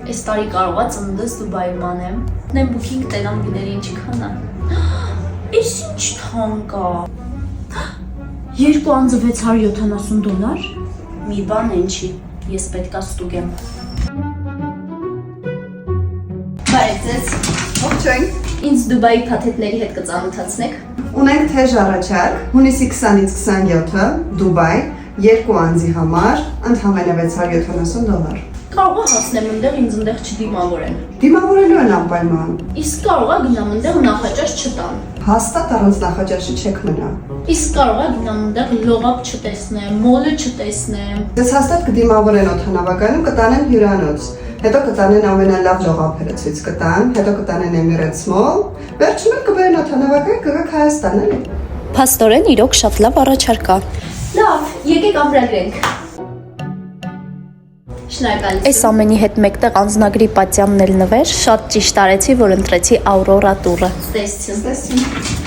Այս տարի կարողա ծննդս Դուբայում անեմ։ Նեմ բուքինգ տենամ գների ինչքան է։ Էս ինչ թանկ է։ 2 անձը $670։ Մի բան ինչի, ես պետքա ստուգեմ։ Բարև ձեզ։ Ողջույն։ Ինձ Դուբայի փաթեթների հետ կծանոթացնեք։ Ունենք թեժ առաջարկ, հունիսի 20-ից 27-ը, Դուբայ, 2 անձի համար, ընդհանրապես $670։ Կարող է հասնեմ ընդեղ ինձ ընդեղ չդիմավորեն։ Դիմավորելու են անպայման։ Իսկ կարող է գնամ ընդեղ նախաճաշ չտան։ Հաստատ առանց նախաճաշի չեք մնա։ Իսկ կարող է գնամ ընդեղ լողապ չտեսնեմ, մոլը չտեսնեմ։ Ձեզ հաստատ կդիմավորեն օդանավակայանում, կտանեն հյուրանոց, հետո կտանեն ամենալավ լողափերը ցույց կտան, հետո կտանեն Emirates Mall, վերջում էլ կբերեն օդանավակայան, կգաք Հայաստան էլի։ Փաստորեն իրոք շատ լավ առաջարկ է։ Լավ, եկեք ամրագրենք։ Շնորհակալություն։ Այս ամենի հետ մեկտեղ անձնագրի պատյանն էլ նվեր, շատ ճիշտ արեցի, որ ընտրեցի Aurora տուրը։ Տեսություն։ Տեսին։